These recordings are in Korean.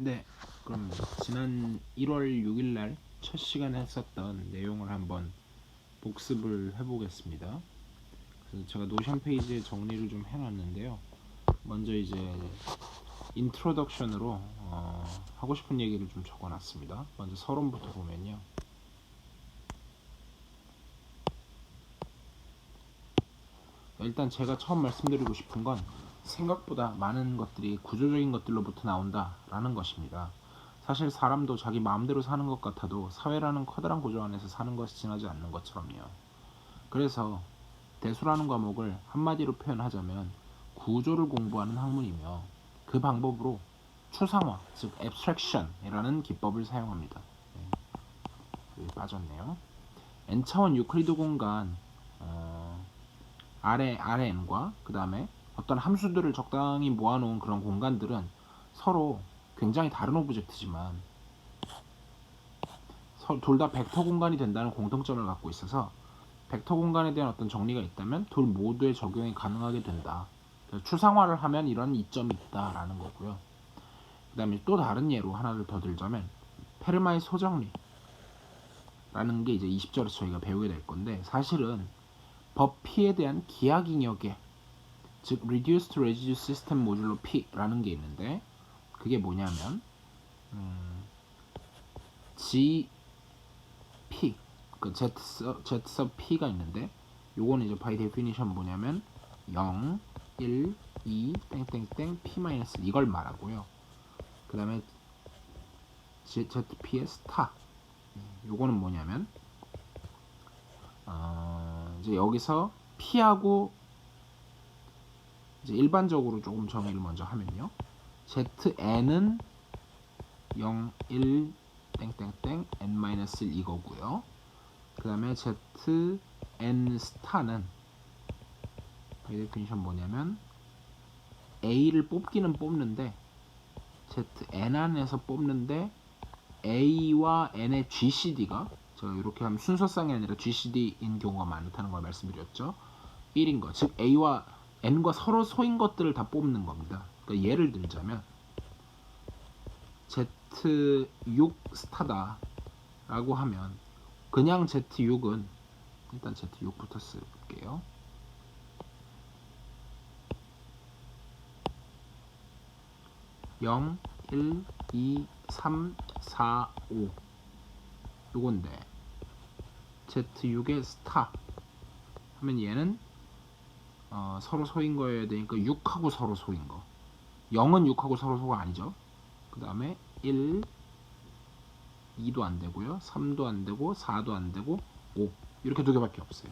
네, 그럼 지난 1월 6일 날 첫 시간에 했었던 내용을 한번 복습을 해보겠습니다. 그래서 제가 노션 페이지에 정리를 좀 해놨는데요. 먼저 이제 인트로덕션으로 하고 싶은 얘기를 좀 적어놨습니다. 먼저 서론부터 보면요. 일단 제가 처음 말씀드리고 싶은 건 생각보다 많은 것들이 구조적인 것들로부터 나온다라는 것입니다. 사실 사람도 자기 마음대로 사는 것 같아도 사회라는 커다란 구조 안에서 사는 것이 지나지 않는 것처럼요. 그래서 대수라는 과목을 한마디로 표현하자면 구조를 공부하는 학문이며 그 방법으로 추상화, 즉 abstraction이라는 기법을 사용합니다. 여기 빠졌네요. n차원 유클리드 공간 Rn과 그 다음에 어떤 함수들을 적당히 모아놓은 그런 공간들은 서로 굉장히 다른 오브젝트지만 둘 다 벡터 공간이 된다는 공통점을 갖고 있어서 벡터 공간에 대한 어떤 정리가 있다면 둘 모두의 적용이 가능하게 된다. 그래서 추상화를 하면 이런 이점이 있다라는 거고요. 그 다음에 또 다른 예로 하나를 더 들자면 페르마의 소정리라는 게 이제 20절에서 저희가 배우게 될 건데 사실은 법 P에 대한 기하잉여계 즉 Reduced Residue System 모듈로 P라는 게 있는데 그게 뭐냐면 G P 그 Z sub P가 있는데 요거는 이제 by definition 뭐냐면 0, 1, 2, 땡땡땡 P 마이너스 이걸 말하고요. 그 다음에 ZP의 스타 요거는 뭐냐면 이제 여기서 P하고 이제 일반적으로 조금 정의를 먼저 하면요. ZN은 0, 1, 땡땡땡 n-1 이거고요. 그 다음에 ZN 스타는 데피니션 뭐냐면 A를 뽑기는 뽑는데 ZN 안에서 뽑는데 A와 N의 GCD가 제가 이렇게 하면 순서상이 아니라 GCD인 경우가 많다는 걸 말씀드렸죠. 1인 것, 즉 A와 N과 서로 소인 것들을 다 뽑는 겁니다. 그러니까 예를 들자면 Z6 스타다 라고 하면 그냥 Z6은 일단 Z6부터 쓸게요. (0, 1, 2, 3, 4, 5) 요건데 Z6의 스타 하면 얘는 서로 소인 거여야 되니까 6하고 서로 소인 거 0은 6하고 서로 소가 아니죠. 그 다음에 1, 2도 안 되고요. 3도 안 되고 4도 안 되고 5 이렇게 두 개밖에 없어요.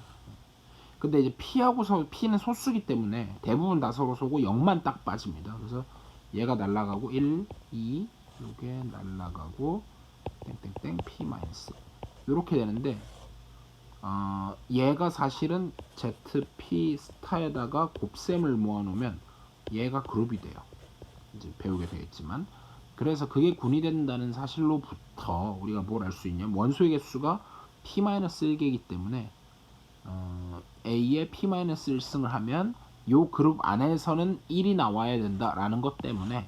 근데 이제 P하고 P는 소수기 때문에 대부분 다 서로 소고 0만 딱 빠집니다. 그래서 얘가 날라가고 1, 2 요게 날라가고 땡땡땡 P 마이너스 이렇게 되는데 얘가 사실은 ZP 스타에다가 곱셈을 모아놓으면 얘가 그룹이 돼요. 이제 배우게 되겠지만 그래서 그게 군이 된다는 사실로부터 우리가 뭘 알 수 있냐면 원소의 개수가 P-1개이기 때문에 A의 P-1승을 하면 요 그룹 안에서는 1이 나와야 된다라는 것 때문에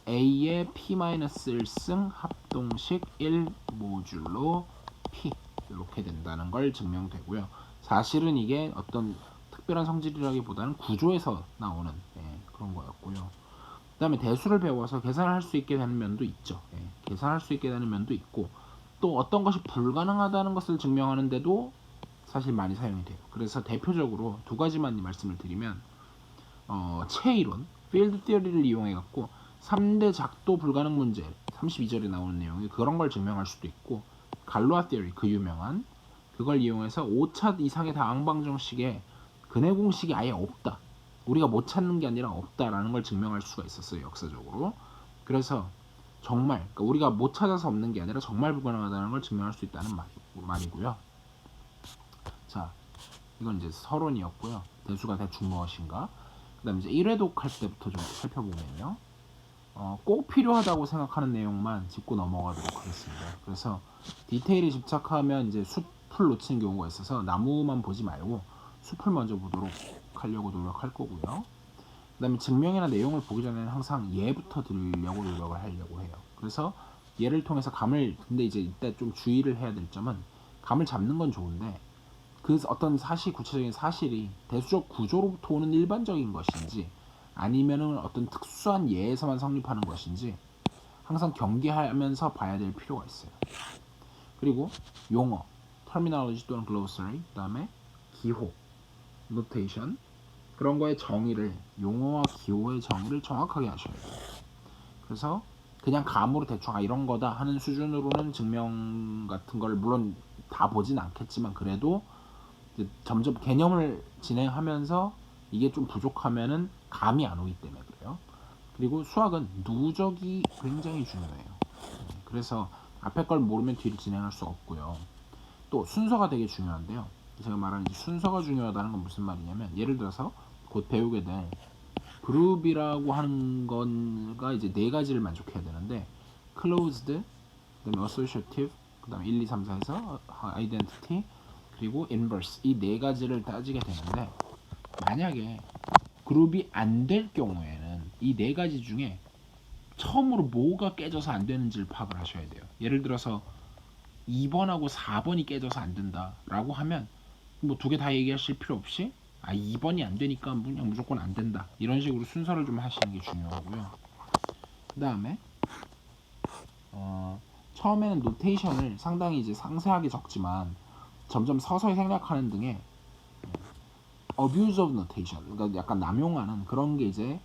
A의 P-1승 합동식 1 모듈로 P 이렇게 된다는 걸 증명되고요. 사실은 이게 어떤 특별한 성질이라기보다는 구조에서 나오는 그런 거였고요. 그 다음에 대수를 배워서 계산을 할 수 있게 되는 면도 있죠. 계산할 수 있게 되는 면도 있고 또 어떤 것이 불가능하다는 것을 증명하는데도 사실 많이 사용이 돼요. 그래서 대표적으로 두 가지만 말씀을 드리면 체이론, 필드 티어리를 이용해 갖고 3대 작도 불가능 문제 32절에 나오는 내용이 그런 걸 증명할 수도 있고 갈로아 티어리 그 유명한 그걸 이용해서 5차 이상의 다항방정식에 근해 공식이 아예 없다. 우리가 못 찾는 게 아니라 없다라는 걸 증명할 수가 있었어요. 역사적으로. 그래서 정말 그러니까 우리가 못 찾아서 없는 게 아니라 정말 불가능하다는 걸 증명할 수 있다는 말이고요. 자, 이건 이제 서론이었고요. 대수가 대충 무엇인가. 그 다음에 이제 1회독 할 때부터 좀 살펴보면요. 꼭 필요하다고 생각하는 내용만 짚고 넘어가도록 하겠습니다. 그래서 디테일에 집착하면 이제 숲을 놓치는 경우가 있어서 나무만 보지 말고 숲을 먼저 보도록 하려고 노력할 거고요. 그 다음에 증명이나 내용을 보기 전에는 항상 예부터 들으려고 노력을 하려고 해요. 그래서 얘를 통해서 감을 근데 이제 이때 좀 주의를 해야 될 점은 감을 잡는 건 좋은데 그 어떤 사실 구체적인 사실이 대수적 구조로부터 오는 일반적인 것인지 아니면은 어떤 특수한 예에서만 성립하는 것인지 항상 경계하면서 봐야 될 필요가 있어요. 그리고 용어, terminology 또는 glossary, 그다음에 기호, notation 그런 거의 정의를 용어와 기호의 정의를 정확하게 하셔야 돼요. 그래서 그냥 감으로 대충 이런 거다 하는 수준으로는 증명 같은 걸 물론 다 보진 않겠지만 그래도 이제 점점 개념을 진행하면서 이게 좀 부족하면은 감이 안 오기 때문에 그래요. 그리고 수학은 누적이 굉장히 중요해요. 그래서 앞에 걸 모르면 뒤를 진행할 수 없고요. 또 순서가 되게 중요한데요. 제가 말하는 순서가 중요하다는 건 무슨 말이냐면 예를 들어서 곧 배우게 될 그룹이라고 하는 건가 이제 네 가지를 만족해야 되는데 closed, 그다음에 associative, 그다음에 1, 2, 3, 4에서 identity 그리고 inverse 이 네 가지를 따지게 되는데 만약에 그룹이 안 될 경우에는 이 네 가지 중에 처음으로 뭐가 깨져서 안 되는지를 파악을 하셔야 돼요. 예를 들어서 2번하고 4번이 깨져서 안 된다라고 하면 뭐 두 개 다 얘기하실 필요 없이 2번이 안 되니까 그냥 무조건 안 된다 이런 식으로 순서를 좀 하시는 게 중요하고요. 그 다음에 처음에는 노테이션을 상당히 이제 상세하게 적지만 점점 서서히 생략하는 등의 abuse of notation, 그러니까 약간 남용하는 그런 게 이제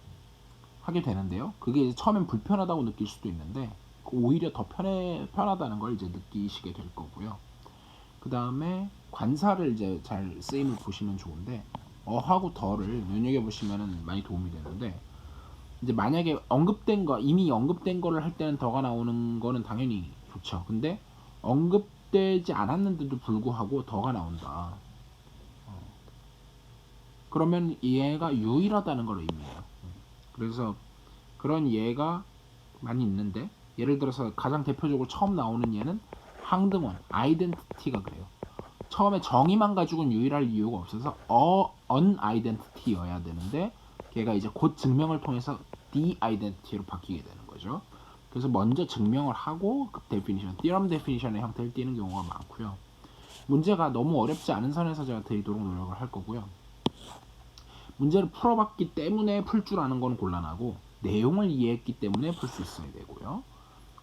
하게 되는데요. 그게 이제 처음엔 불편하다고 느낄 수도 있는데 오히려 더 편하다는 걸 이제 느끼시게 될 거고요. 그 다음에 관사를 이제 잘 쓰임을 보시면 좋은데 어하고 더를 눈여겨보시면 많이 도움이 되는데 이제 만약에 언급된 거 이미 언급된 거를 할 때는 더가 나오는 거는 당연히 좋죠. 근데 언급되지 않았는데도 불구하고 더가 나온다. 그러면 얘가 유일하다는 걸 의미해요. 그래서 그런 예가 많이 있는데 예를 들어서 가장 대표적으로 처음 나오는 예는 항등원, 아이덴티티가 그래요. 처음에 정의만 가지고는 유일할 이유가 없어서 unidentity여야 되는데 걔가 이제 곧 증명을 통해서 de-identity로 바뀌게 되는 거죠. 그래서 먼저 증명을 하고 그 데피니션, theorem definition의 형태를 띠는 경우가 많고요. 문제가 너무 어렵지 않은 선에서 제가 드리도록 노력을 할 거고요. 문제를 풀어봤기 때문에 풀 줄 아는 건 곤란하고 내용을 이해했기 때문에 풀 수 있어야 되고요.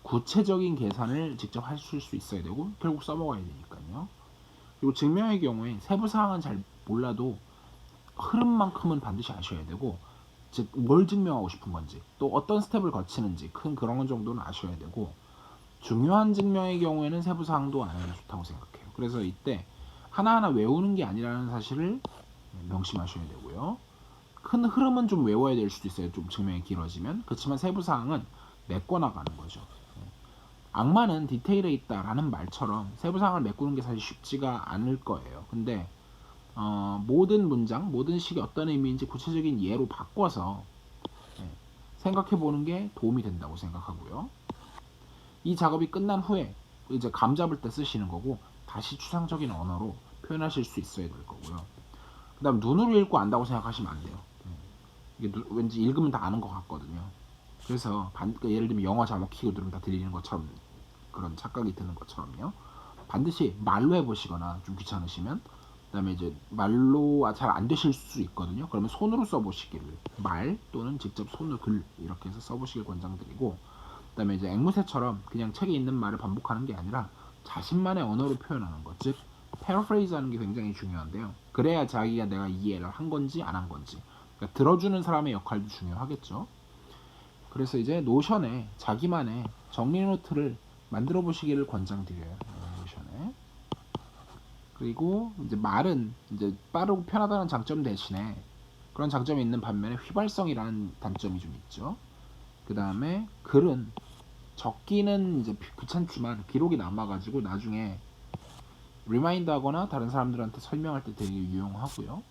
구체적인 계산을 직접 하실 수 있어야 되고 결국 써먹어야 되니까요. 그리고 증명의 경우에 세부 사항은 잘 몰라도 흐름만큼은 반드시 아셔야 되고 즉 뭘 증명하고 싶은 건지 또 어떤 스텝을 거치는지 큰 그런 정도는 아셔야 되고 중요한 증명의 경우에는 세부 사항도 안 하는 게 좋다고 생각해요. 그래서 이때 하나하나 외우는 게 아니라는 사실을 명심하셔야 되고요. 큰 흐름은 좀 외워야 될 수도 있어요. 좀 증명이 길어지면. 그렇지만 세부 사항은 메꿔나가는 거죠. 악마는 디테일에 있다라는 말처럼 세부 사항을 메꾸는 게 사실 쉽지가 않을 거예요. 근데 모든 문장, 모든 식이 어떤 의미인지 구체적인 예로 바꿔서 생각해 보는 게 도움이 된다고 생각하고요. 이 작업이 끝난 후에 이제 감 잡을 때 쓰시는 거고 다시 추상적인 언어로 표현하실 수 있어야 될 거고요. 그 다음 눈으로 읽고 안다고 생각하시면 안 돼요. 이게 왠지 읽으면 다 아는 것 같거든요. 그래서 예를 들면 영어 자막 키고 들으면 다 들리는 것처럼 그런 착각이 드는 것처럼요. 반드시 말로 해보시거나 좀 귀찮으시면 그다음에 이제 말로 잘 안 되실 수 있거든요. 그러면 손으로 써보시기를 말 또는 직접 손으로 글 이렇게 해서 써보시길 권장드리고 그다음에 이제 앵무새처럼 그냥 책에 있는 말을 반복하는 게 아니라 자신만의 언어로 표현하는 것, 즉 패러프레이즈 하는 게 굉장히 중요한데요. 그래야 자기가 내가 이해를 한 건지 안 한 건지 그러니까 들어주는 사람의 역할도 중요하겠죠. 그래서 이제 노션에 자기만의 정리 노트를 만들어 보시기를 권장드려요. 노션에. 그리고 이제 말은 이제 빠르고 편하다는 장점 대신에 그런 장점이 있는 반면에 휘발성이라는 단점이 좀 있죠. 그 다음에 글은 적기는 이제 귀찮지만 기록이 남아가지고 나중에 리마인드 하거나 다른 사람들한테 설명할 때 되게 유용하고요.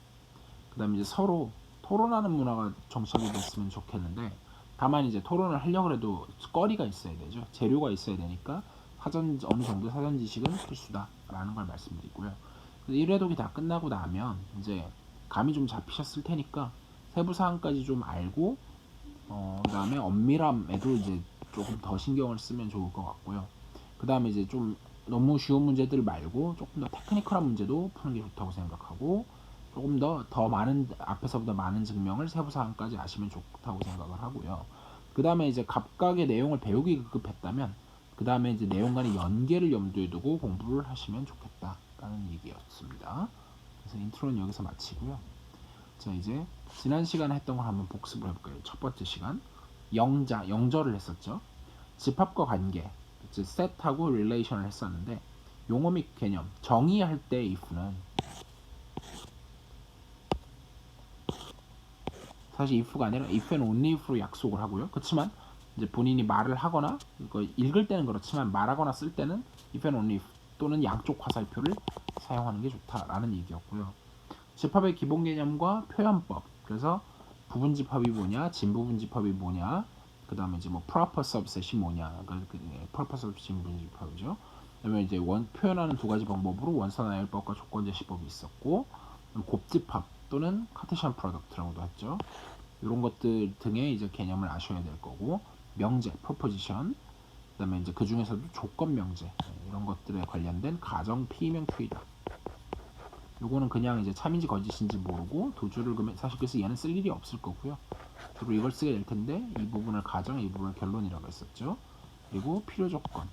그 다음에 이제 서로 토론하는 문화가 정착이 됐으면 좋겠는데 다만 이제 토론을 하려고 해도 거리가 있어야 되죠. 재료가 있어야 되니까 어느 정도 사전 지식은 필수다라는 걸 말씀드리고요. 일 회독이 다 끝나고 나면 이제 감이 좀 잡히셨을 테니까 세부 사항까지 좀 알고 그다음에 엄밀함에도 이제 조금 더 신경을 쓰면 좋을 것 같고요. 그 다음에 이제 좀 너무 쉬운 문제들 말고 조금 더 테크니컬한 문제도 푸는 게 좋다고 생각하고, 조금 더 많은, 앞에서보다 많은 증명을 세부사항까지 아시면 좋다고 생각을 하고요. 그 다음에 이제 각각의 내용을 배우기 급급했다면 그 다음에 이제 내용 간의 연계를 염두에 두고 공부를 하시면 좋겠다라는 얘기였습니다. 그래서 인트로는 여기서 마치고요. 자, 이제 지난 시간에 했던 걸 한번 복습을 해볼까요? 첫 번째 시간 영절을 했었죠. 집합과 관계, 즉 set하고 relation을 했었는데, 용어 및 개념, 정의할 때 if는 사실 if가 아니라 if and only if로 약속을 하고요. 그렇지만 이제 본인이 말을 하거나 이거 읽을 때는 그렇지만 말하거나 쓸 때는 if and only if 또는 양쪽 화살표를 사용하는 게 좋다라는 얘기였고요. 집합의 기본 개념과 표현법, 그래서 부분 집합이 뭐냐, 진부분 집합이 뭐냐, 그 다음에 이제 뭐 proper subset이 뭐냐, proper subset 진부분 집합이죠. 그다음에 이제 표현하는 두 가지 방법으로 원선 나열법과 조건 제시법이 있었고, 곱집합 또는 카테시안 프로덕트라고도 했죠. 이런 것들 등의 이제 개념을 아셔야 될 거고, 명제, proposition, 그다음에 이제 그 중에서도 조건 명제, 이런 것들에 관련된 가정 피의명 Q이다. 요거는 그냥 이제 참인지 거짓인지 모르고 두 줄을 그으면 사실 그래서 얘는 쓸 일이 없을 거고요. 주로 이걸 쓰게 될 텐데 이 부분을 가정, 이 부분을 결론이라고 했었죠. 그리고 필요 조건,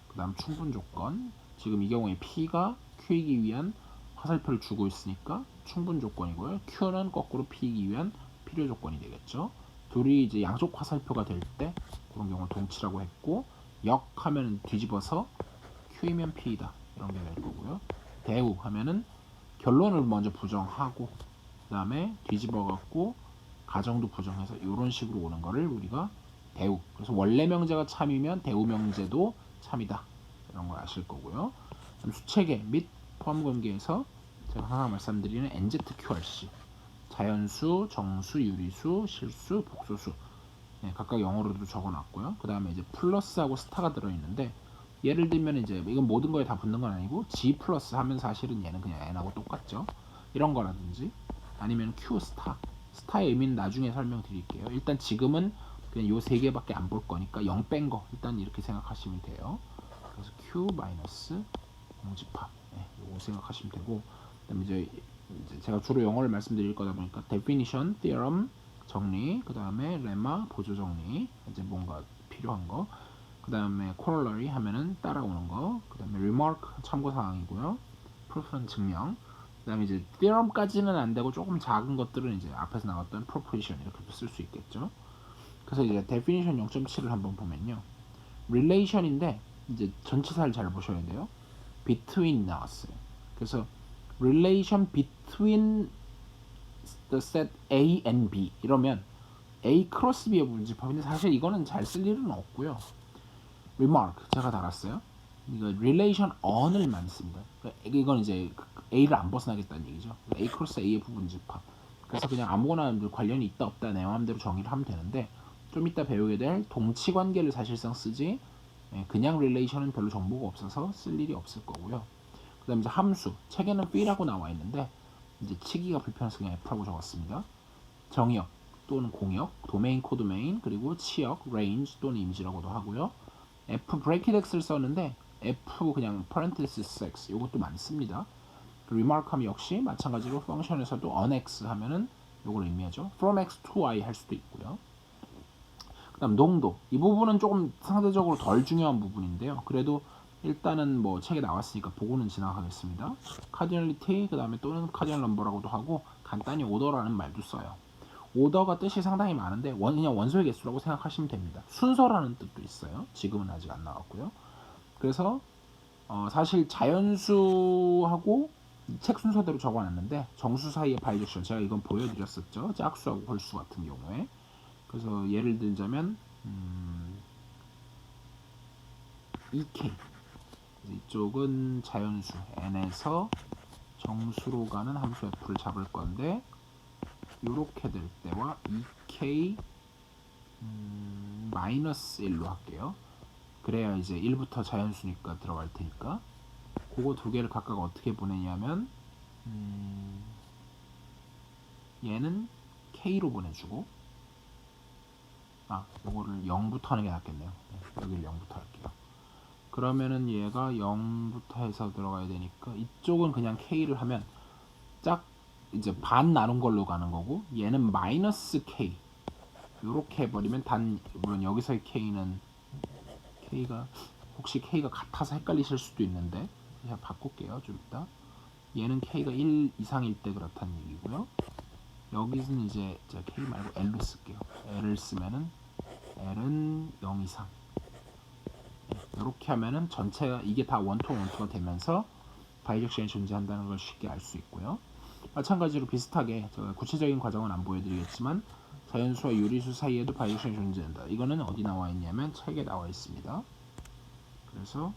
그 다음 충분 조건. 지금 이 경우에 P가 Q이기 위한 화살표를 주고 있으니까 충분 조건이고요. Q는 거꾸로 P이기 위한 필요 조건이 되겠죠. 둘이 이제 양쪽 화살표가 될 때 그런 경우를 동치라고 했고, 역 하면은 뒤집어서 Q이면 P이다 이런 게 될 거고요. 대우 하면은 결론을 먼저 부정하고 그 다음에 뒤집어 갖고 가정도 부정해서 이런 식으로 오는 거를 우리가 대우, 그래서 원래 명제가 참이면 대우 명제도 참이다 이런 걸 아실 거고요. 수체계 및 포함 관계에서 제가 항상 말씀드리는 NZQRC, 자연수, 정수, 유리수, 실수, 복소수, 각각 영어로도 적어놨고요. 그 다음에 이제 플러스하고 스타가 들어있는데, 예를 들면 이제 이건 모든 거에 다 붙는 건 아니고 G 플러스 하면 사실은 얘는 그냥 N하고 똑같죠. 이런 거라든지 아니면 Q 스타의 의미는 나중에 설명드릴게요. 일단 지금은 그냥 요 세 개밖에 안 볼 거니까 0 뺀 거 일단 이렇게 생각하시면 돼요. 그래서 Q 마이너스 공집합, 요거 생각하시면 되고, 그다음에 이제 제가 주로 영어를 말씀드릴 거다 보니까 definition, theorem 정리, 그 다음에 렘마 보조 정리, 이제 뭔가 필요한 거, 그 다음에 corollary 하면은 따라오는 거, 그 다음에 remark 참고 사항이고요. proof는 증명. 그 다음에 이제 theorem까지는 안 되고 조금 작은 것들은 이제 앞에서 나왔던 proposition 이렇게도 쓸 수 있겠죠. 그래서 이제 definition 0.7을 한번 보면요. relation인데 이제 전치사를 잘 보셔야 돼요. between 나왔어요. 그래서 relation between the set A and B 이러면 A 크로스 B의 문집합인데 사실 이거는 잘 쓸 일은 없고요. remark 제가 달았어요. 이거 relation on을 많이 씁니다. 이건 이제 A를 안 벗어나겠다는 얘기죠. A 크로스 A의 부분집합. 그래서 그냥 아무거나 관련이 있다 없다 내 마음대로 정의를 하면 되는데, 좀 이따 배우게 될 동치 관계를 사실상 쓰지 그냥 relation은 별로 정보가 없어서 쓸 일이 없을 거고요. 그 다음에 이제 함수, 책에는 B라고 나와 있는데 이제 치기가 불편해서 그냥 F라고 적었습니다. 정의역 또는 공역, 도메인, 코도메인, 그리고 치역, range 또는 임시라고도 하고요. F 브레이킷 X를 썼는데 F 그냥 parenthesis X 이것도 많이 씁니다. remark 하면 역시 마찬가지로 펑션에서도 on X 하면은 이걸 의미하죠. from X to Y 할 수도 있고요. 그 다음 농도, 이 부분은 조금 상대적으로 덜 중요한 부분인데요. 그래도 일단은 뭐 책에 나왔으니까 보고는 지나가겠습니다. cardinality, 그 다음에 또는 cardinal number라고도 하고 간단히 order라는 말도 써요. 오더가 뜻이 상당히 많은데 그냥 원소의 개수라고 생각하시면 됩니다. 순서라는 뜻도 있어요. 지금은 아직 안 나왔고요. 그래서 사실 자연수하고 책 순서대로 적어놨는데 정수 사이의 바이렉션, 제가 이건 보여드렸었죠. 짝수하고 홀수 같은 경우에. 그래서 예를 들자면 EK, 이쪽은 자연수 n에서 정수로 가는 함수 f를 잡을 건데, 이렇게 될 때와 EK 마이너스 1로 할게요. 그래야 이제 1부터 자연수니까 들어갈 테니까 그거 두 개를 각각 어떻게 보내냐면 얘는 K로 보내주고 요거를 0부터 하는 게 낫겠네요. 여기를 0부터 할게요. 그러면은 얘가 0부터 해서 들어가야 되니까 이쪽은 그냥 K를 하면 짝 이제 반 나눈 걸로 가는 거고, 얘는 마이너스 K 요렇게 해버리면 물론 여기서의 K는 K가 혹시 K가 같아서 헷갈리실 수도 있는데 그냥 바꿀게요. 좀 이따. 얘는 K가 1 이상일 때 그렇다는 얘기고요. 여기서는 이제 K 말고 L로 쓸게요. L을 쓰면은 L은 0 이상. 이렇게 하면은 전체가 이게 다 원투 원투가 되면서 바이젝션이 존재한다는 걸 쉽게 알 수 있고요. 마찬가지로 비슷하게 제가 구체적인 과정은 안 보여드리겠지만 자연수와 유리수 사이에도 바이젝션이 존재한다. 이거는 어디 나와 있냐면 책에 나와 있습니다. 그래서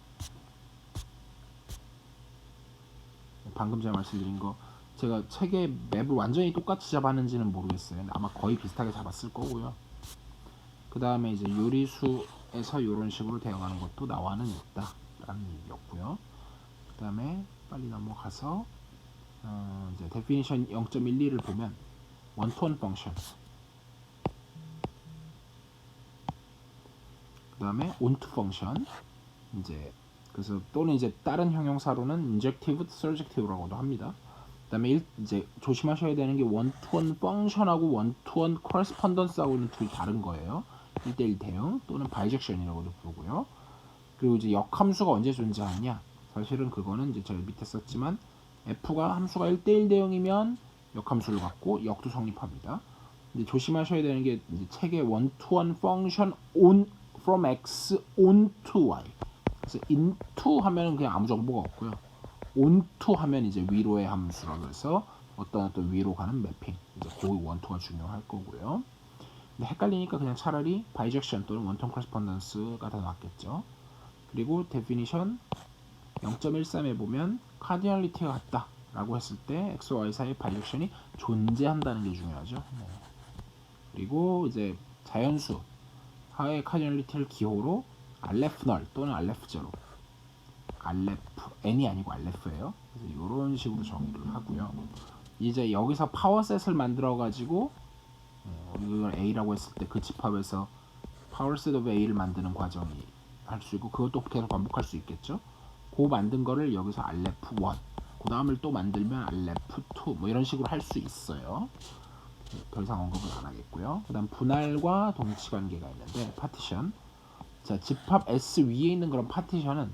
방금 제가 말씀드린 거 제가 책에 맵을 완전히 똑같이 잡았는지는 모르겠어요. 아마 거의 비슷하게 잡았을 거고요. 그 다음에 이제 유리수에서 이런 식으로 대응하는 것도 나와는 있다라는 얘기였고요. 그 다음에 빨리 넘어가서 이제 데피니션 0.12를 보면 원투원 펑션, 그 다음에 온투 펑션, 이제 그래서 또는 이제 다른 형용사로는 인젝티브, 서젝티브라고도 합니다. 그다음에 이제 조심하셔야 되는 게 원투원 펑션하고 원투원 코레스폰던스하고는 둘이 다른 거예요. 1대1 대응 또는 바이젝션이라고도 부르고요. 그리고 이제 역함수가 언제 존재하냐? 사실은 그거는 이제 제가 밑에 썼지만 f가 함수가 1대1 대응이면 역함수를 갖고 역도 성립합니다. 근데 조심하셔야 되는 게 이제 책의 원투원 펑션 on from x onto y. 그래서 into 하면은 그냥 아무 정보가 없고요. onto 하면 이제 위로의 함수라고 해서 어떤 위로 가는 매핑. 이제 그 원투가 중요할 거고요. 근데 헷갈리니까 그냥 차라리 바이젝션 또는 원턴 코레스폰던스가 더 낫겠죠. 그리고 데피니션 0.13에 보면 카디널리티가 같다 라고 했을 때 x와 y 사이의 바이젝션이 존재한다는 게 중요하죠. 네. 그리고 이제 자연수 하의 카디널리티를 기호로 알레프 널 또는 알레프 제로, 알레프 n이 아니고 알레프예요. 그래서 이런 식으로 정의를 하고요. 이제 여기서 파워셋을 만들어 가지고 이걸 A라고 했을 때 그 집합에서 파워셋 오브 A를 만드는 과정이 할 수 있고, 그것도 계속 반복할 수 있겠죠. 그 만든 거를 여기서 알레프 1, 그 다음을 또 만들면 알레프 2 뭐 이런 식으로 할 수 있어요. 더 이상 언급은 안 하겠고요. 그 다음 분할과 동치 관계가 있는데 파티션. 자, 집합 S 위에 있는 그런 파티션은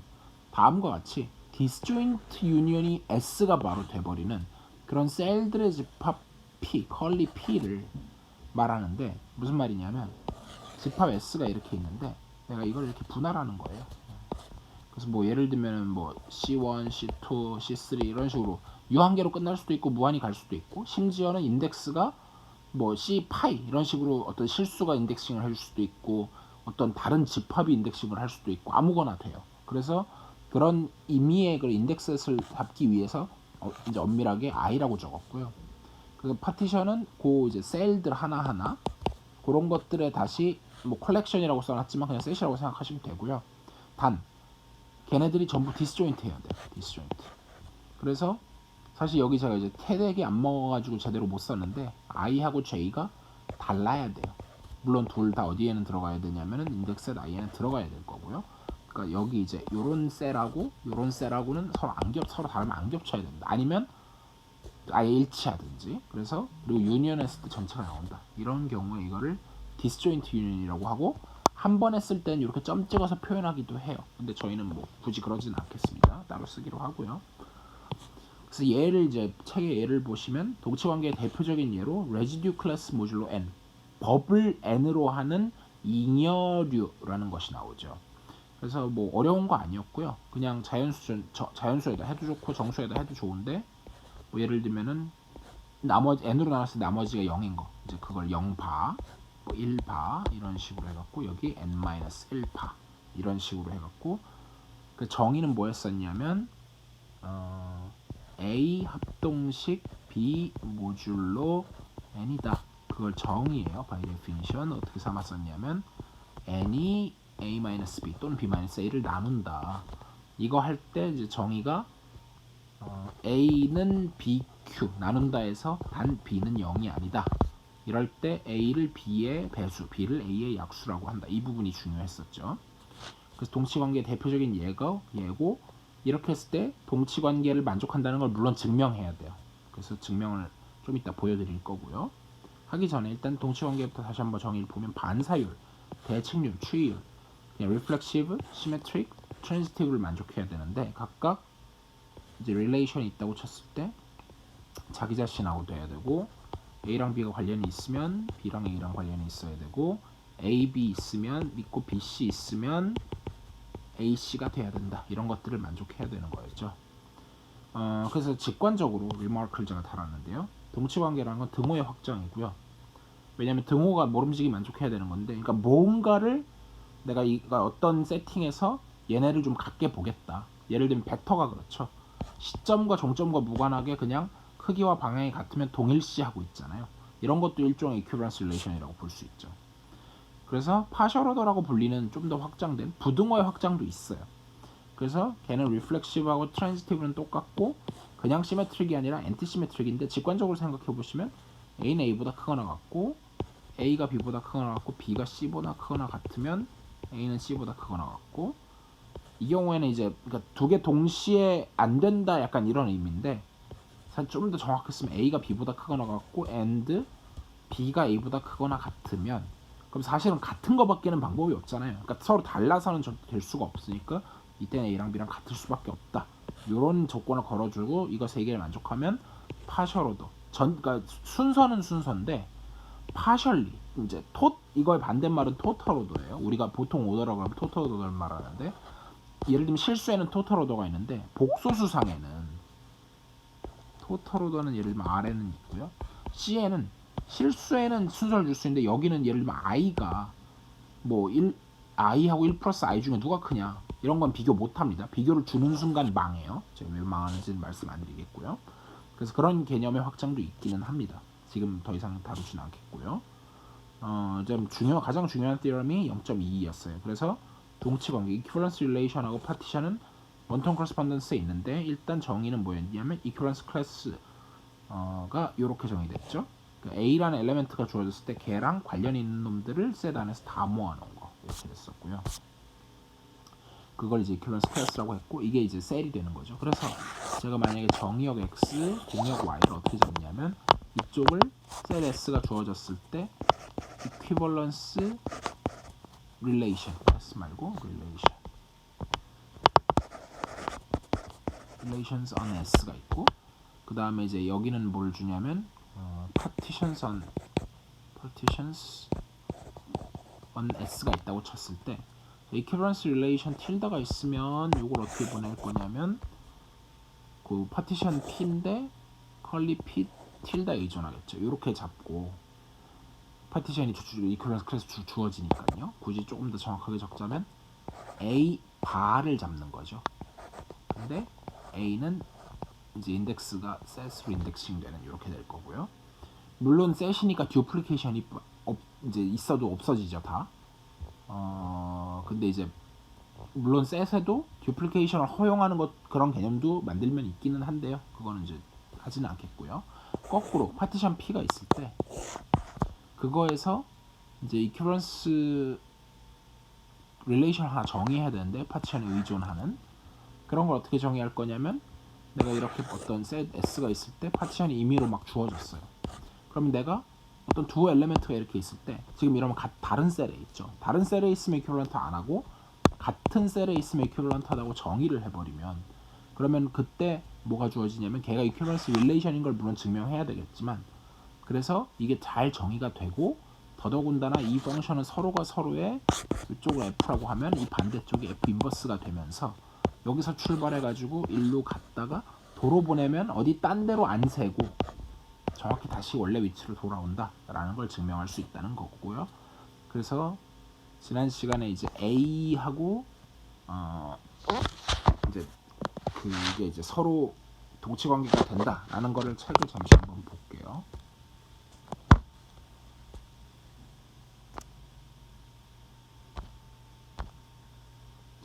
다음과 같이 디스조인트 유니언이 S가 바로 돼버리는 그런 셀들의 집합 P, 컬리 P를 말하는데, 무슨 말이냐면 집합 S가 이렇게 있는데 내가 이걸 이렇게 분할하는 거예요. 그래서 뭐 예를 들면 뭐 C1, C2, C3 이런 식으로 유한계로 끝날 수도 있고 무한히 갈 수도 있고, 심지어는 인덱스가 뭐 C 파이 이런 식으로 어떤 실수가 인덱싱을 할 수도 있고 어떤 다른 집합이 인덱싱을 할 수도 있고 아무거나 돼요. 그래서 그런 의미의 그 인덱스를 잡기 위해서 이제 엄밀하게 I라고 적었고요. 그래서 파티션은 그 이제 셀들 하나하나 그런 것들에 다시 뭐 컬렉션이라고 써놨지만 그냥 셋이라고 생각하시면 되고요. 단 걔네들이 전부 디스조인트 해야 돼요. 디스조인트. 그래서 사실 여기 제가 이제 태덱이 안 먹어가지고 제대로 못 썼는데 I하고 J가 달라야 돼요. 물론 둘 다 어디에는 들어가야 되냐면은 인덱스 I에는 들어가야 될 거고요. 그러니까 여기 이제 요런 셀하고 요런 셀하고는 서로 다르면 안 겹쳐야 됩니다. 아니면 아예 일치하든지. 그래서 그리고 유니언했을 때 전체가 나온다. 이런 경우에 이거를 디스조인트 유니언이라고 하고, 한 번 했을 때는 이렇게 점 찍어서 표현하기도 해요. 근데 저희는 뭐 굳이 그러진 않겠습니다. 따로 쓰기로 하고요. 그래서 예를 이제 책의 예를 보시면 동치관계의 대표적인 예로 레지듀 클래스 모듈로 n, 법을 n으로 하는 잉여류라는 것이 나오죠. 그래서 뭐 어려운 거 아니었고요. 그냥 자연수에다 해도 좋고 정수에다 해도 좋은데, 뭐 예를 들면은 나머지 n으로 나눴을 때 나머지가 0인 거, 이제 그걸 0바, 뭐 1바 이런 식으로 해갖고 여기 n-1바 이런 식으로 해갖고, 그 정의는 뭐였었냐면 A 합동식 B 모듈로 n이다. 그걸 정의예요. by definition. 어떻게 삼았었냐면 n이 a-b 또는 b-a를 나눈다. 이거 할 때 이제 정의가 a는 bq 나눈다 해서 단 b는 0이 아니다. 이럴 때 A를 B의 배수, B를 A의 약수라고 한다. 이 부분이 중요했었죠. 그래서 동치관계의 대표적인 예고 이렇게 했을 때 동치관계를 만족한다는 걸 물론 증명해야 돼요. 그래서 증명을 좀 이따 보여드릴 거고요. 하기 전에 일단 동치관계부터 다시 한번 정의를 보면 반사율, 대칭률, 추이율, reflexive, symmetric, transitive를 만족해야 되는데 각각 이제 릴레이션이 있다고 쳤을 때 자기 자신하고 돼야 되고 A랑 B가 관련이 있으면 B랑 A랑 관련이 있어야 되고 A, B 있으면 믿고 B, C 있으면 A, C가 돼야 된다. 이런 것들을 만족해야 되는 거였죠. 그래서 직관적으로 리마크를 제가 달았는데요. 동치관계라는 건 등호의 확장이고요. 왜냐하면 등호가 모름지기 만족해야 되는 건데, 그러니까 뭔가를 내가 어떤 세팅에서 얘네를 좀 같게 보겠다. 예를 들면 벡터가 그렇죠. 시점과 종점과 무관하게 그냥 크기와 방향이 같으면 동일시하고 있잖아요. 이런 것도 일종의 이퀴버런스 릴레이션이라고 볼 수 있죠. 그래서 파셜 오더라고 불리는 좀 더 확장된 부등호의 확장도 있어요. 그래서 걔는 리플렉시브하고 트랜지티브는 똑같고 그냥 시메트릭이 아니라 엔티시메트릭인데 직관적으로 생각해 보시면 A는 A보다 크거나 같고 A가 B보다 크거나 같고 B가 C보다 크거나 같으면 A는 C보다 크거나 같고 이 경우에는 이제 그러니까 두 개 동시에 안 된다 약간 이런 의미인데 좀 더 정확했으면 A가 B보다 크거나 같고 and B가 A보다 크거나 같으면 그럼 사실은 같은 거밖에는 방법이 없잖아요. 그러니까 서로 달라서는 될 수가 없으니까 이때는 A랑 B랑 같을 수밖에 없다. 이런 조건을 걸어주고 이거 세 개를 만족하면 파셜 오더. 그러니까 순서는 순서인데 파셜리 이제 이거의 반대말은 토탈 오더예요. 우리가 보통 오더라고 하면 토탈 오더를 말하는데 예를 들면 실수에는 토탈 오더가 있는데 복소수상에는 토탈 오더는 예를 들면 R에는 있고요. C에는 실수에는 순서를 줄 수 있는데 여기는 예를 들면 I가 뭐 I하고 1 플러스 I 중에 누가 크냐 이런 건 비교 못합니다. 비교를 주는 순간 망해요. 제가 왜 망하는지는 말씀 안 드리겠고요. 그래서 그런 개념의 확장도 있기는 합니다. 지금 더 이상 다루지는 않겠고요. 좀 가장 중요한 theorem이 0.22였어요. 그래서 동치관계, equivalence relation하고 partition은 원통 correspondence에 있는데 일단 정의는 뭐였냐면 equivalence class가 이렇게 정의됐죠. 그러니까 A라는 엘리멘트가 주어졌을 때 걔랑 관련 있는 놈들을 셋 안에서 다 모아놓은 거 이렇게 됐었고요. 그걸 이제 equivalence class라고 했고 이게 이제 셀이 되는 거죠. 그래서 제가 만약에 정의역 X, 공역 Y를 어떻게 잡냐면 이쪽을 셀 S가 주어졌을 때 equivalence relation S 말고 relations on S가 있고 그 다음에 이제 여기는 뭘 주냐면 partitions on S가 있다고 쳤을 때 equivalence relation 틸다가 있으면 이걸 어떻게 보낼 거냐면 그 partition P인데 curly P 틸다 의존하겠죠. 이렇게 잡고 파티션이 equivalence 클래스 주어지니까요. 굳이 조금 더 정확하게 적자면 A 바를 잡는 거죠. 근데 A는 이제 인덱스가 셋으로 인덱싱 되는 이렇게 될 거고요. 물론 셋이니까 듀플리케이션이 이제 있어도 없어지죠 다. 근데 이제 물론 셋에도 듀플리케이션을 허용하는 것 그런 개념도 만들면 있기는 한데요. 그거는 이제 하지는 않겠고요. 거꾸로 파티션 P가 있을 때 그거에서 이제 equivalence relation 하나 정의해야 되는데 파티션에 의존하는 그런 걸 어떻게 정의할 거냐면 내가 이렇게 어떤 셋 S가 있을 때 파티션이 임의로 막 주어졌어요. 그럼 내가 어떤 두 엘리멘트가 이렇게 있을 때 지금 이러면 다른 셀에 있죠. 다른 셀에 있으면 equivalent 안 하고 같은 셀에 있으면 equivalent 하다고 정의를 해버리면 그러면 그때 뭐가 주어지냐면 걔가 equivalence relation인 걸 물론 증명해야 되겠지만 그래서 이게 잘 정의가 되고 더더군다나 이 펑션은 서로가 서로의 이쪽을 F라고 하면 이 반대쪽이 F 인버스가 되면서 여기서 출발해가지고 일로 갔다가 도로 보내면 어디 딴 데로 안 새고 정확히 다시 원래 위치로 돌아온다 라는 걸 증명할 수 있다는 거고요. 그래서 지난 시간에 이제 A하고 이제 그게 이제 서로 동치관계가 된다라는 거를 책을 잠시 한번 볼게요.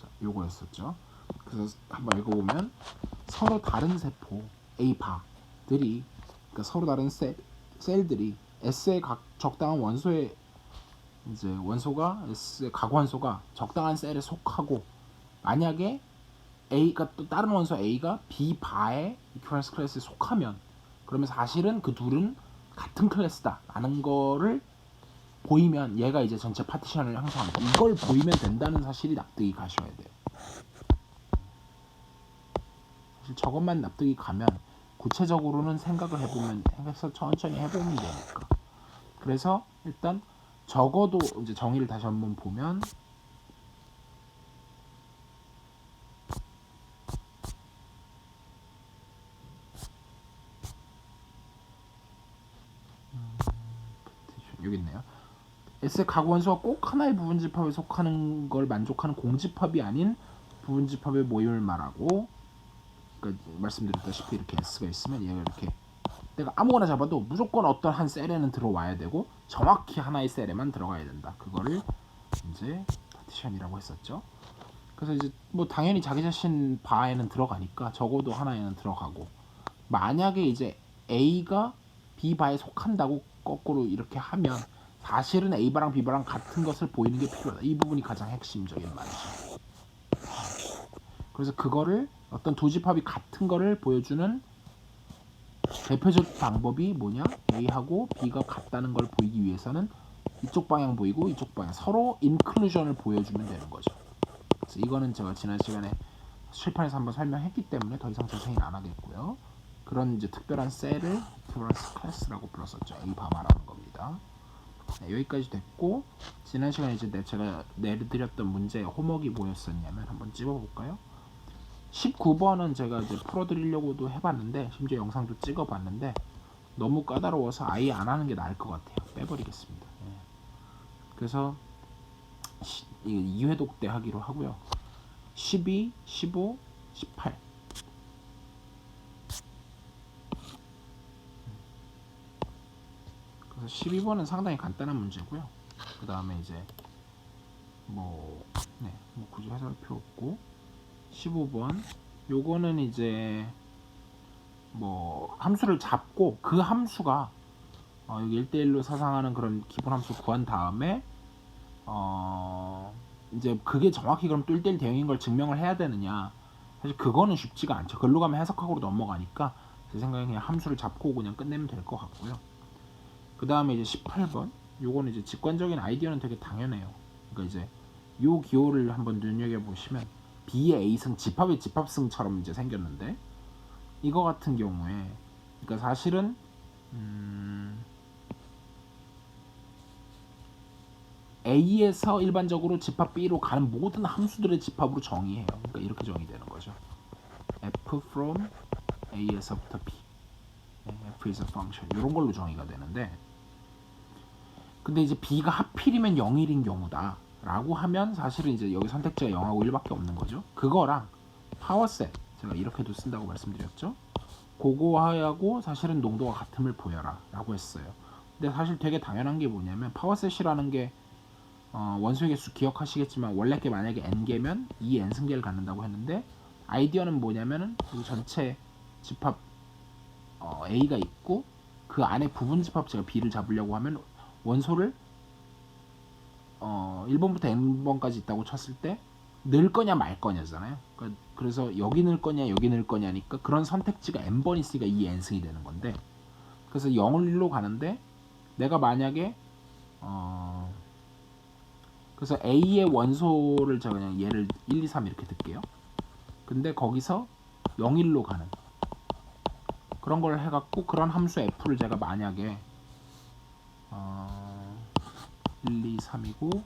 자, 요거였었죠. 그래서 한번 읽어보면 서로 다른 세포 A 바들이 그러니까 서로 다른 셀들이 S의 적당한 원소의 이제 원소가 S의 가구환소가 적당한 셀에 속하고, 만약에 A가 또 다른 원소 A가 B 바의 이퀄런스 클래스에 속하면, 그러면 사실은 그 둘은 같은 클래스다라는 거를 보이면 얘가 이제 전체 파티션을 형성한다. 이걸 보이면 된다는 사실이 납득이 가셔야 돼요. 사실 저것만 납득이 가면 구체적으로는 생각을 해보면, 해서 천천히 해보면 되니까. 그래서 일단 적어도 이제 정의를 다시 한번 보면, 여기 있네요. S의 가구원소가 꼭 하나의 부분집합에 속하는 걸 만족하는 공집합이 아닌 부분집합의 모임을 말하고, 그러니까 말씀드렸다시피 이렇게 S가 있으면 얘가 이렇게 내가 아무거나 잡아도 무조건 어떤 한 셀에는 들어와야 되고 정확히 하나의 셀에만 들어가야 된다. 그거를 이제 파티션이라고 했었죠. 그래서 이제 뭐 당연히 자기 자신 바에는 들어가니까 적어도 하나에는 들어가고, 만약에 이제 A가 B 바에 속한다고 거꾸로 이렇게 하면 사실은 A 바랑 B 바랑 같은 것을 보이는 게 필요하다. 이 부분이 가장 핵심적인 말이죠. 그래서 그거를 어떤 두 집합이 같은 거를 보여주는 대표적 방법이 뭐냐? A하고 B가 같다는 걸 보이기 위해서는 이쪽 방향 보이고 이쪽 방향 서로 인클루전을 보여주면 되는 거죠. 그래서 이거는 제가 지난 시간에 실판에서 한번 설명했기 때문에 더 이상 자세히는 안 하겠고요. 그런 이제 특별한 셀을 이퀄런스 클래스라고 불렀었죠. A 바마라는 겁니다. 네, 여기까지 됐고, 지난 시간에 이제 제가 내드렸던 문제의 호목이 뭐였었냐면 한번 찝어볼까요? 19번은 제가 이제 풀어드리려고도 해봤는데, 심지어 영상도 찍어봤는데 너무 까다로워서 아예 안 하는 게 나을 것 같아요. 빼버리겠습니다. 네. 그래서 2회독 때 하기로 하고요. 12, 15, 18 그래서 12번은 상당히 간단한 문제고요. 그 다음에 이제 뭐 굳이 해설 필요 없고, 15번 요거는 이제 뭐 함수를 잡고 그 함수가 여기 1대1로 사상하는 그런 기본 함수 구한 다음에 이제 그게 정확히 그럼 또 1대1 대응인 걸 증명을 해야 되느냐, 사실 그거는 쉽지가 않죠. 글로 가면 해석하고로 넘어가니까 제 생각에 그냥 함수를 잡고 그냥 끝내면 될 것 같고요. 그 다음에 이제 18번 요거는 이제 직관적인 아이디어는 되게 당연해요. 그러니까 이제 요 기호를 한번 눈여겨보시면 B의 A승 집합의 집합승처럼 이제 생겼는데, 이거 같은 경우에 그러니까 사실은 A에서 일반적으로 집합 B로 가는 모든 함수들의 집합으로 정의해요. 그러니까 이렇게 정의되는 거죠. F from A에서부터 B, F is a function, 이런 걸로 정의가 되는데, 근데 이제 B가 하필이면 0일인 경우다 라고 하면 사실은 이제 여기 선택지가 0하고 1밖에 없는 거죠. 그거랑 파워셋, 제가 이렇게도 쓴다고 말씀드렸죠. 그거하고 사실은 농도가 같음을 보여라 라고 했어요. 근데 사실 되게 당연한 게 뭐냐면, 파워셋이라는 게 원소의 개수 기억하시겠지만 원래 게 만약에 n개면 이 n승계를 갖는다고 했는데, 아이디어는 뭐냐면은 이 전체 집합 A가 있고 그 안에 부분 집합 제가 B를 잡으려고 하면 원소를 1번부터 n번까지 있다고 쳤을 때 늘 거냐 말 거냐잖아요. 그래서 여기 늘 거냐 여기 늘 거냐니까 그런 선택지가 n번 있으니까 이 n승이 되는 건데, 그래서 0을 1로 가는데 내가 만약에 그래서 A의 원소를 제가 그냥 얘를 1, 2, 3 이렇게 들게요. 근데 거기서 0, 1로 가는 그런 걸 해갖고 그런 함수 F를 제가 만약에 1, 2, 3이고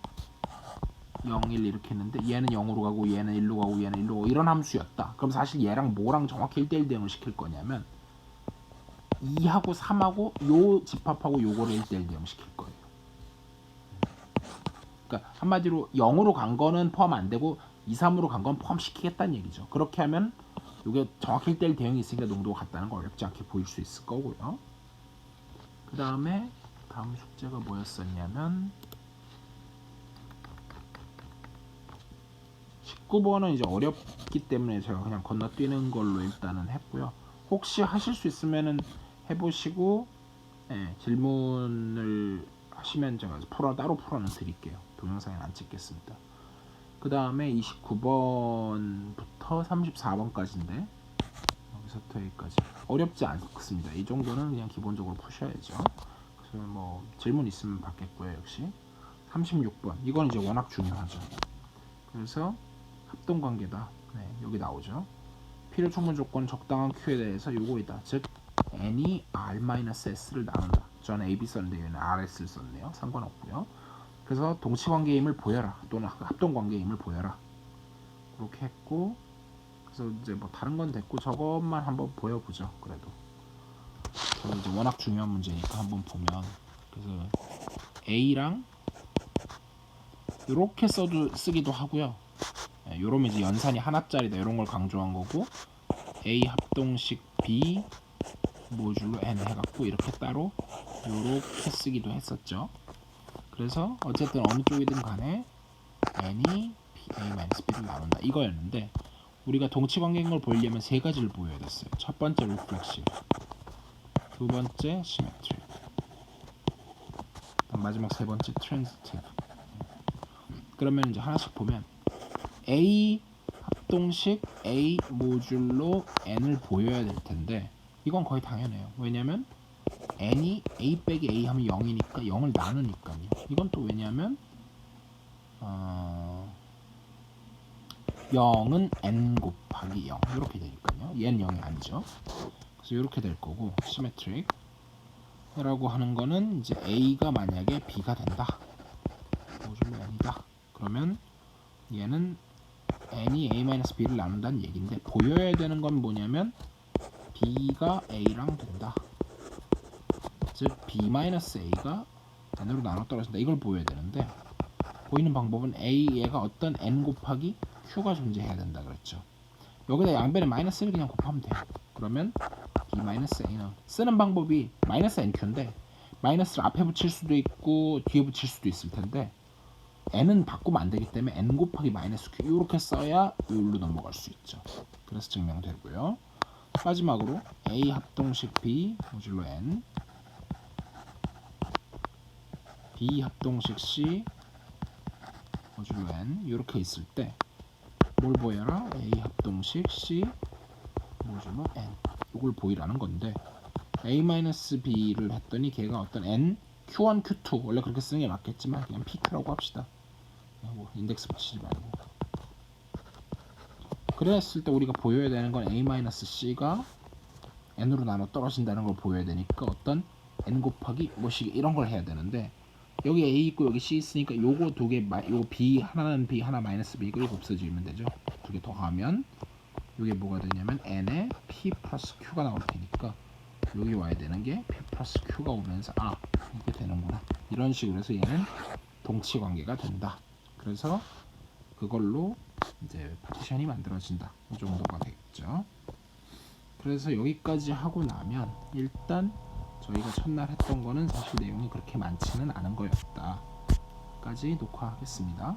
0, 1 이렇게 했는데 얘는 0으로 가고 얘는 1로 가고 얘는 1로 가고 이런 함수였다. 그럼 사실 얘랑 뭐랑 정확히 1대1 대응을 시킬 거냐면 2하고 3하고 요 집합하고 요거를 1대1 대응 시킬 거예요. 그러니까 한마디로 0으로 간 거는 포함 안 되고 2, 3으로 간 건 포함시키겠다는 얘기죠. 그렇게 하면 이게 정확히 1대1 대응이 있으니까 농도가 같다는 거 어렵지 않게 보일 수 있을 거고요. 그 다음에 다음 숙제가 뭐였었냐면 19번은 이제 어렵기 때문에 제가 그냥 건너뛰는 걸로 일단은 했고요. 혹시 하실 수 있으면은 해보시고 질문을 하시면 제가 따로 풀어는 드릴게요. 동영상에 안 찍겠습니다. 그 다음에 29번부터 34번까지인데 여기서부터 여기까지 어렵지 않습니다. 이 정도는 그냥 기본적으로 푸셔야죠. 그래서 뭐 질문 있으면 받겠고요. 역시 36번 이건 이제 워낙 중요하죠. 그래서 합동관계다. 여기 나오죠. 필요 충분 조건 적당한 Q에 대해서 요거이다. 즉 n이 r-s를 나눈다. 저는 AB 썼는데 얘는 RS를 썼네요. 상관없고요. 그래서 동치관계임을 보여라 또는 합동관계임을 보여라. 그렇게 했고 그래서 이제 뭐 다른 건 됐고 저것만 한번 보여보죠. 그래도 이제 워낙 중요한 문제니까 한번 보면 그래서 A랑 이렇게 쓰기도 하고요. 요러면 이제 연산이 하나짜리다 이런 걸 강조한 거고 A 합동식 B 모듈로 n 해갖고 이렇게 따로 요렇게 쓰기도 했었죠. 그래서 어쨌든 어느 쪽이든 간에 n이 a-b를 나눈다 이거였는데 우리가 동치관계인 걸 보려면 세 가지를 보여야 됐어요. 첫 번째 리플렉시브, 두 번째 시메트리, 마지막 세 번째 트랜지티브. 그러면 이제 하나씩 보면 A 합동식 A 모듈로 n을 보여야 될 텐데 이건 거의 당연해요. 왜냐면 n이 a 빼기 a 하면 0이니까 0을 나누니까요. 이건 또 왜냐면 0은 n 곱하기 0 이렇게 되니까요. 얘는 0이 아니죠. 그래서 이렇게 될 거고 시메트릭 라고 하는 거는 이제 a가 만약에 b가 된다. 모듈로 n이다. 그러면 얘는 n이 a-b를 나눈다는 얘기인데 보여야 되는 건 뭐냐면 b가 a랑 된다. 즉 b-a가 n으로 나눠 떨어진다. 이걸 보여야 되는데 보이는 방법은 얘가 어떤 n 곱하기 q가 존재해야 된다 그랬죠. 여기다 양변에 마이너스를 그냥 곱하면 돼요. 그러면 b-a는 쓰는 방법이 마이너스 nq인데 마이너스를 앞에 붙일 수도 있고 뒤에 붙일 수도 있을 텐데 n은 바꾸면 안 되기 때문에 n 곱하기 마이너스 q 이렇게 써야 여기로 넘어갈 수 있죠. 그래서 증명되고요. 마지막으로 a 합동식 b 모듈로 n b 합동식 c 모듈로 n 이렇게 있을 때 뭘 보여라? a 합동식 c 모듈로 n 이걸 보이라는 건데 a-b를 했더니 걔가 어떤 n q1, q2 원래 그렇게 쓰는 게 맞겠지만 그냥 pq라고 합시다. 뭐 인덱스 붙이지 말고 그랬을 때 우리가 보여야 되는 건 a-c가 n으로 나눠 떨어진다는 걸 보여야 되니까 어떤 n 곱하기 뭐씩 이런 걸 해야 되는데 여기 a 있고 여기 c 있으니까 요거 두 개, 요거 b 하나는 b 하나 마이너스 b 이거 없어지면 되죠. 두 개 더하면 이게 뭐가 되냐면 n에 p 플러스 q가 나올 테니까 여기 와야 되는 게 p 플러스 q가 오면서 이게 되는구나. 이런 식으로 해서 얘는 동치 관계가 된다. 그래서 그걸로 이제 파티션이 만들어진다. 이 정도가 되겠죠. 그래서 여기까지 하고 나면 일단 저희가 첫날 했던 거는 사실 내용이 그렇게 많지는 않은 거였다. 까지 녹화하겠습니다.